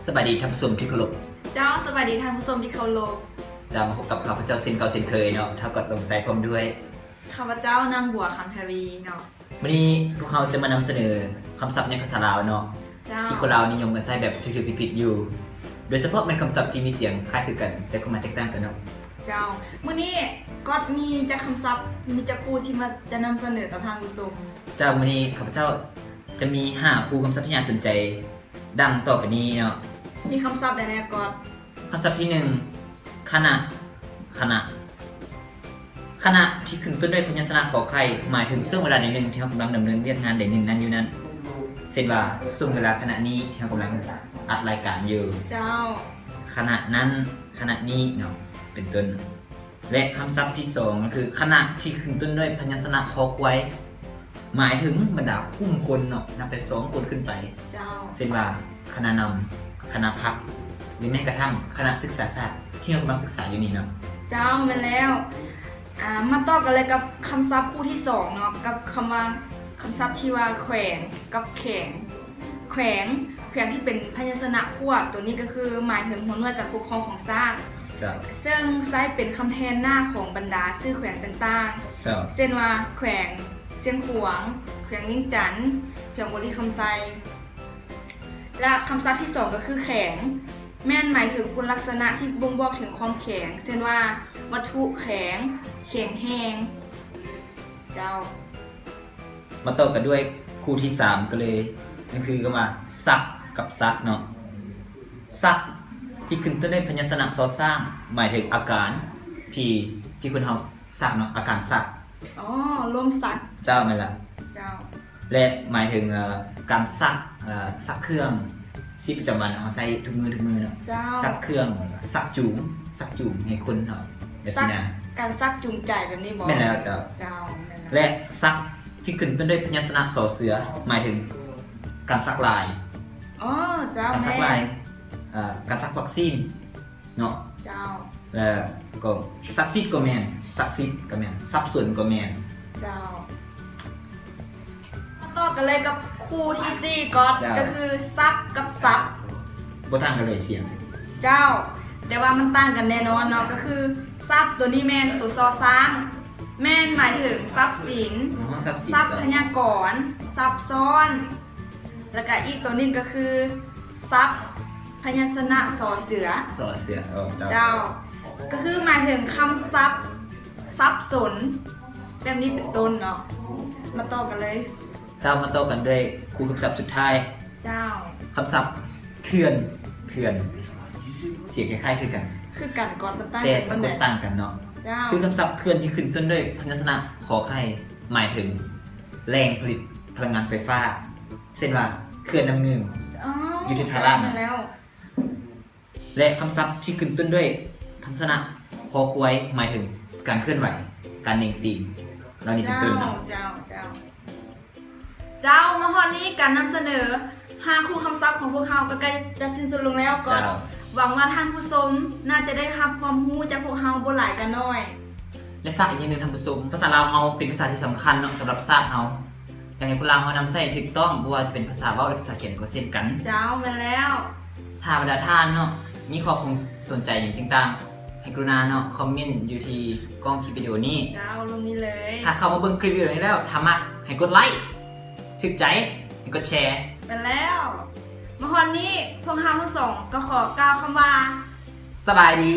สวัสดีท่านผู้ชมที่เคารพเจ้าสวัสดีท่านผู้ชมที่เคารพจะมาพบกับข้าพเจ้าเซนเก่าเซนเคยเนาะถ้ากดลงใส่พร้อมด้วยข้าพเจ้านางบัวคันธรีเนาะวันนี้พวกเขาจะมานำเสนอคำศัพท์ในภาษาลาวเนาะที่คนลาวนิยมกันใช้แบบถือๆผิดๆอยู่โดยเฉพาะเป็นคำศัพท์ที่มีเสียงคล้ายคลึงกันแต่ก็มาแตกต่างกันเนาะเจ้ามื้อนี้ก็มีจะคำศัพท์มีจะพูดที่มาจะนำเสนอกับทางผู้ชมเจ้าวันนี้ข้าพเจ้าจะมี5คู่คำศัพท์ที่น่าสนใจดังต่อไปนี้เนาะมีคำศัพท์อะไรก่อนคำศัพท์ที่1ขณะที่ขึ้นต้นด้วยพยัญชนะขอไข่หมายถึงช่วงเวลาใดหนึ่งที่เรากำลังดำเนินเรื่องงานใดหนึ่งนั้นอยู่นั้นเช่นว่าช่วงเวลาขณะนี้ที่เรากำลังอัดรายการอยู่เจ้าขณะนั้นขณะนี้เนาะเป็นต้นและคำศัพท์ที่2ก็คือขณะที่ขึ้นต้นด้วยพยัญชนะขอควายหมายถึงบรรดากลุ่มคนเนาะนับแต่2คนขึ้นไปเจ้าเช่นว่าคณะนำคณะพักหรือแม้กระทั่งคณะศึกษาศาสตร์ที่เรากำลังศึกษาอยู่นี่เนาะเจ้ามาแล้วมาต่อกันเลยกับคำศัพท์คู่ที่2เนาะกับคำศัพท์ที่ว่าแขวงกับแข็งแขวงที่เป็นพยัญชนะควบตัวนี้ก็คือหมายถึงหัวหน่วยการปกครองของชาติซึ่งใช้เป็นคำแทนหน้าของบรรดาชื่อแขวงต่างๆเช่นว่าแขวงเสียงขวางแขวงยิ่งจันทร์แขวงบุรีคำไซและคำศัพท์ที่2ก็คือแข็งแม่นหมายถึงคุณลักษณะที่บ่งบอกถึงความแข็งเช่นว่าวัตถุแข็งแห้งเจ้ามาต่อกันด้วยคู่ที่3ก็เลยนั่นคือก็มาซักกับซักเนาะซักที่ขึ้นต้นด้วยพยัญชนะซอสร้างหมายถึงอาการที่คนเขาซักเนาะอาการซักร่วมซักเจ้านั่นแหละเจ้าและหมายถึงการซักเครื่องซีประจำวันเขาใส่ทุกมือเนาะซักเครื่องซักจูงให้คนเนาะแบบนี้นะการซักจูงใจแบบนี้บอกไม่แล้วเจ้าและซักที่ขึ้นต้นด้วยพยัญชนะสอเสือหมายถึงการซักลายเจ้าการซักลายการซักวัคซีนเนาะเจ้าแล้วก็ซักซีดก็แมนซักซีดก็แมนซับส่วนก็แมนเจ้าต่อกันเลยกับคู่ที่4ก็คือซักกับซับบ่ต่างกันเลยเสียงเจ้าแต่ว่ามันต่างกันแน่นอนเนาะก็คือซับตัวนี้แม่นตัวซอสร้างแม่นหมายถึงทรัพย์สินทรัพยากรทรัพย์ซ้อนแล้วก็อีกตัวนึงก็คือทรัพย์พยัญชนะสอเสือเจ้าก็คือหมายถึงคำทรัพย์สนแบบนี้เป็นต้นเนาะมาต่อกันเลยเจ้ามาต่อกันด้วยคู่คำศัพท์สุดท้ายเจ้าคำศัพท์เขื่อนเสียงคล้ายๆคือกันก่อนมันตั้งแต่สะกดต่างกันเนาะคือคำศัพท์เขื่อนที่ขึ้นต้นด้วยพยัญชนะขอไข่หมายถึงแรงผลิตพลังงานไฟฟ้าเช่นว่าเขื่อนน้ำเงินอยู่ที่ท่าล่างนะและคำศัพท์ที่ขึ้นต้นด้วยพยัญชนะคอควายหมายถึงการเคลื่อนไหวการเน่งตีเรานี่เป็นต้นเนาะเจ้ามาฮอดนี้การนำเสนอ5คู่คำศัพท์ของพวกเราก็ใกล้จะสิ้นสุดลงแล้วก่อนหวังว่าท่านผู้ชมน่าจะได้รับความรู้จากพวกเราบ่หลายกันน้อยและฝากอีกอย่างนึงท่านผู้ชมภาษาลาวเราเป็นภาษาที่สำคัญเนาะสำหรับชาติเราอยากให้คนลาวเรานำใช้ถูกต้องบ่ว่าจะเป็นภาษาเว้าหรือภาษาเขียนก็เช่นกันเจ้ามาแล้วถ้าบรรดาท่านเนาะมีข้อคงสนใจอย่างต่างๆให้กรุณาเนาะคอมเมนต์อยู่ที่กล้องคลิปวิดีโอนี้เจ้าลงนี้เลยถ้าเข้ามาเบิ่งคลิปวิดีโอนี้แล้วถ้ามักให้กดไลค์ถูกใจให้กดแชร์ไปแล้วมาฮอดนี้พวกเราทั้งสองก็ขอกล่าวคำว่าสบายดี